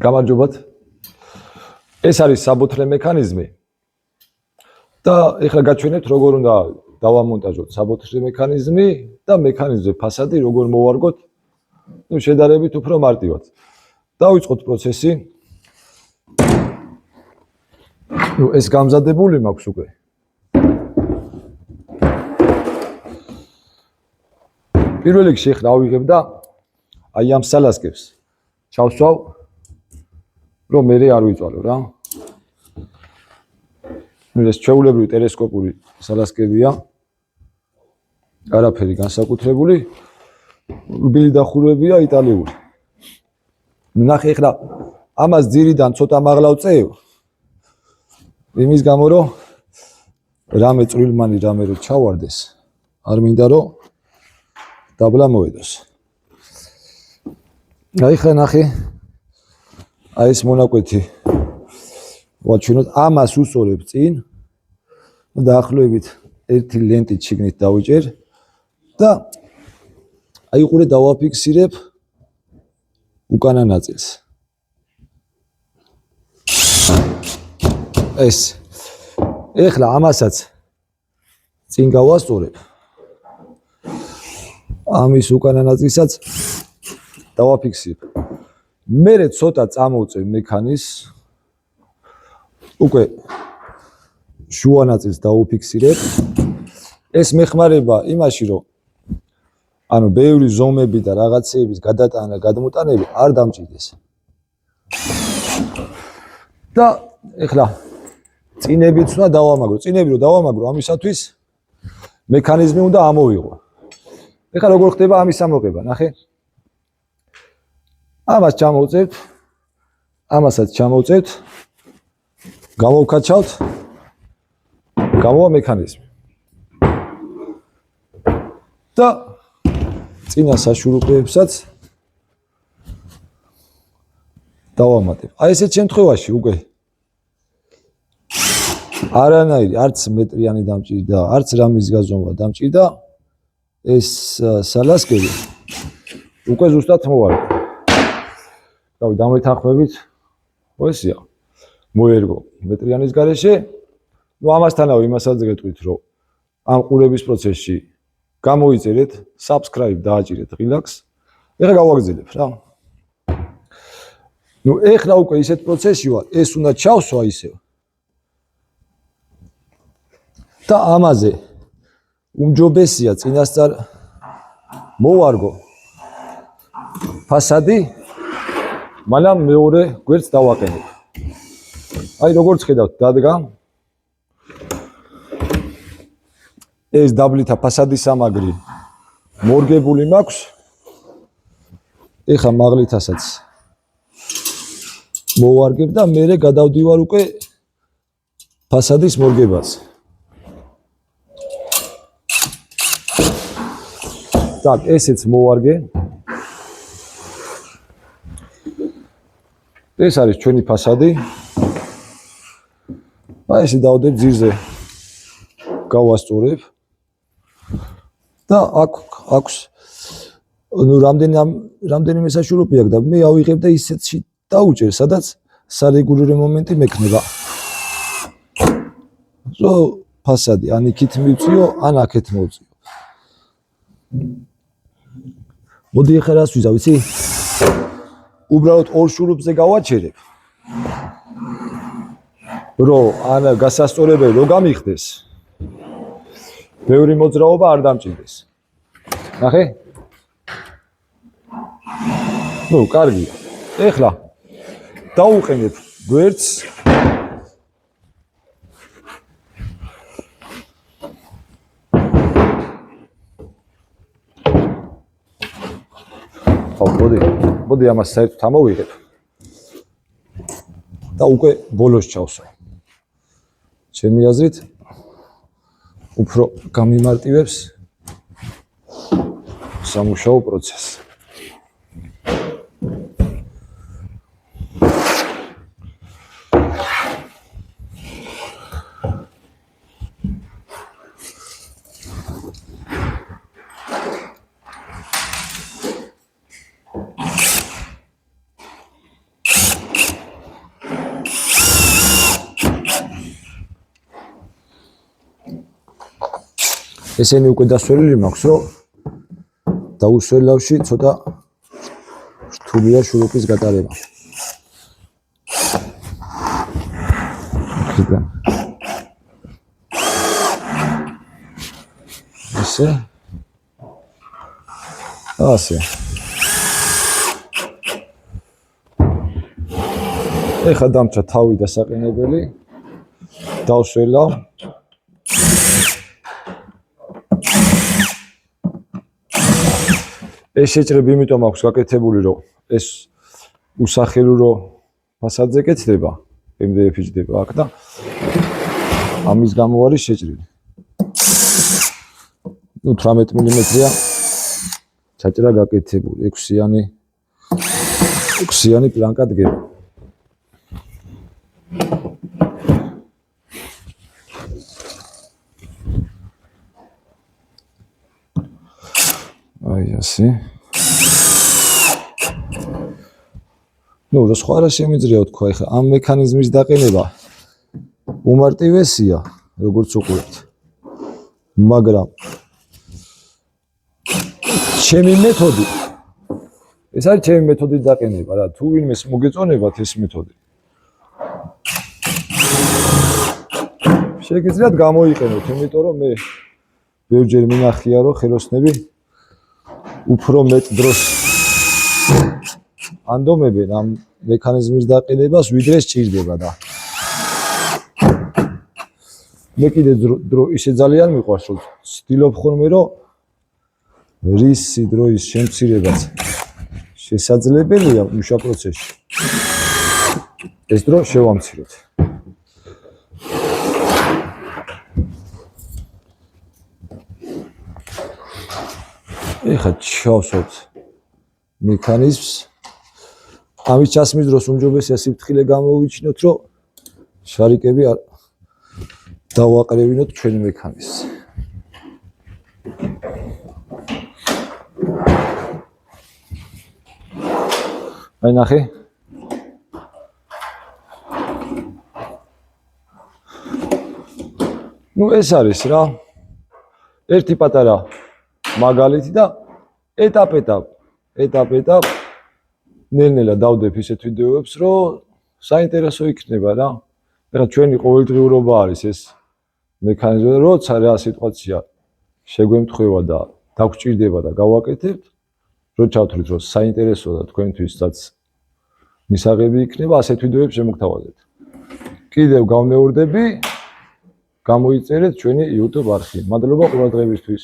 გამარჯობათ. ეს არის საბუთრე მექანიზმი და ეხლა გაჩვენებთ როგორ უნდა დავამონტაჟოთ საბუთრე მექანიზმი და მექანიზმზე ფასადი როგორ მოვარგოთ, შედარებით უფრო მარტივად. დავიწყოთ პროცესი. ეს გამზადებული მაქვს უკვე. პირველ რიგში ეხლა ავიღებ და აი ამ სალასკებს ჩავსვავ, რომ მე არ ვიწვალო რა. ეს ჩვეულებრივი ტელესკოპური სალასკებია. არაფერი განსაკუთრებული. რბილი დახურებია იტალიური. ნახე ეხლა ამას ძირიდან ცოტა მაღლა ვწევ. იმის გამო რომ რამე წვრილმანი რამე რო ჩავარდეს, არ მინდა რომ დაბლა მოედოს. აი ხა ნახე. აი ეს მონაკვეთი ვაჩვენოთ, ამას უსწორებ წინ და დაახლოებით ერთი ლენტით შიგნით დავიჭერ და აი ყურე დავაფიქსირებ უკანა ნაწილს. ეს ეხლა ამასაც წინ გავასწორებ. ამის უკანა ნაწილსაც დავაფიქსირებ. მერე ცოტა წამოვწევ მექანიზმს. უკვე შუა ნაწილს დავუფიქსირებ. ეს მეხმარება იმაში, რომ ანუ ბევრი ზომები და რაღაცეების გადატანა, გადმოტანები არ დამჭირდეს. და ეხლა წინებიც უნდა დავამაგრო. წინები რომ დავამაგრო, ამისათვის მექანიზმი უნდა ამოვიღო. ეხლა როგორ ხდება ამის ამოღება, ნახე. ამას ჩამოვწევთ, ამასაც ჩამოვწევთ, გამოვკაჩავთ, გამოვა მექანიზმი. და წინა საშურუპებსაც დავამატებ. აი ესეთ შემთხვევაში უკვე არანაირი არც მეტრიანი დამჭირდა, არც რამის გაზომა დამჭირდა, ეს სალასკები უკვე ზუსტად მოვარგო. დავი დამეთანხმებით, ესია. მოერგო მეტრიანის გარეშე. ამასთანავე იმასაც გეტყვით, რომ ამ ყურების პროცესში გამოიწერეთ, subscribe დააჭირეთ ღილაკს. ეხლა გავაგრძელებ რა. ეხლა უკვე ისეთ პროცესში ვარ, ეს უნდა ჩავსვა ისევ. და ამაზე უმჯობესია წინასწარ მოვარგო ფასადი, მაგრამ მეორე გვერდს დავაყენებ. აი როგორც ხედავთ, დადგა. ეს დაბლითა ფასადის სამაგრი მორგებული მაქვს. ეხა მაღლითასაც მოვარგებ და მერე გადავდივარ უკვე ფასადის მორგებაზე. так, ესეც მოვარგე. ეს არის ჩვენი ფასადი. აი ესე დავდებ ძირზე. გავასწორებ. და აქვს რამდენიმე საშურუპი აქვს და მე ავიღებ და ისეთში დავუჭერ, სადაც სარეგულირებო მომენტი მექნება. რომ ფასადი ან იქით მივწიო, ან აქეთ მოვწიო. მოდი ახლა რას ვიზავ, იცი? უბრალოდ ორ შურუპზე გავაჩერებ. რომ ან გასასწორებელი რო გამიხდეს. ბევრი მოძრაობა არ დამჭირდეს. ნახე? კარგია. ეხლა დავუყენებ გვერდს. მოდი ამას საერთოდ ამოვიღებ. და უკვე ბოლოს ჩავსვე. ჩემი აზრით უფრო გამიმარტივებს სამუშაო პროცესს. ესენი უკვე დასვენილი მაქვს, რომ დაუსვენლავში ცოტა რთულია შურუპის გატარება. იქიდან. ესე. ასე. ეხლა დამჭა თავი დასაყენებელი. დავსველავ. ეს შეჭრები იმიტომ აქვს გაკეთებული, რომ ეს უსახელურო ფასადზე კეთდება, MDF იჭდება აქ და ამის გამო არის შეჭრილი. 18 მმ-ია ჩაჭრა გაკეთებული, 6-იანი პლანკა დგება. აი ასე. და სხვა რა შემიძლია თქვა, ეხლა ამ მექანიზმის დაყენება უმარტივესია, როგორც უყურებთ. მაგრამ ჩემი მეთოდი ეს არის ჩემი მეთოდის დაყენება რა, თუ ვინმეს მოგეწონებათ ეს მეთოდი. შეგიძლიათ გამოიყენოთ, იმიტომ რომ მე ბევრჯერ მინახია, რომ ხელოსნები უფრო მეტ დროს ანდომებენ ამ მექანიზმის დაყენებას, ვიდრე სჭირდება და მე კიდე დრო ისე ძალიან მიყვარს, რომ ვცდილობ ხოლმე, რომ რისი დროის შემცირებაც შესაძლებელია მუშა პროცესში. ეს დრო შევამციროთ. ეხლა ჩავსვათ მექანიზმს. ამის ჩასმის დროს უმჯობესია სიფრთხილე გამოვიჩინოთ, რომ შარიკები არ დავაყრევინოთ ჩვენი მექანიზმს. აი ნახე. ეს არის რა. ერთი პატარა მაგალითი და ეტაპ ნელ-ნელა დავდებ ისეთ ვიდეოებს, რომ საინტერესო იქნება რა. ეხლა ჩვენი ყოველდღიურობა არის ეს მექანიზმი, როცა რა სიტუაცია შეგვემთხვევა და დაგჭირდება და გავაკეთებთ, რო ჩავთვლით, რომ საინტერესოა და თქვენთვისაც მისაღები იქნება, ასეთ ვიდეოებს შემოგთავაზეთ. კიდევ გავნეურდები, გამოიწერეთ ჩვენი YouTube არხი. მადლობა ყურადღებისთვის.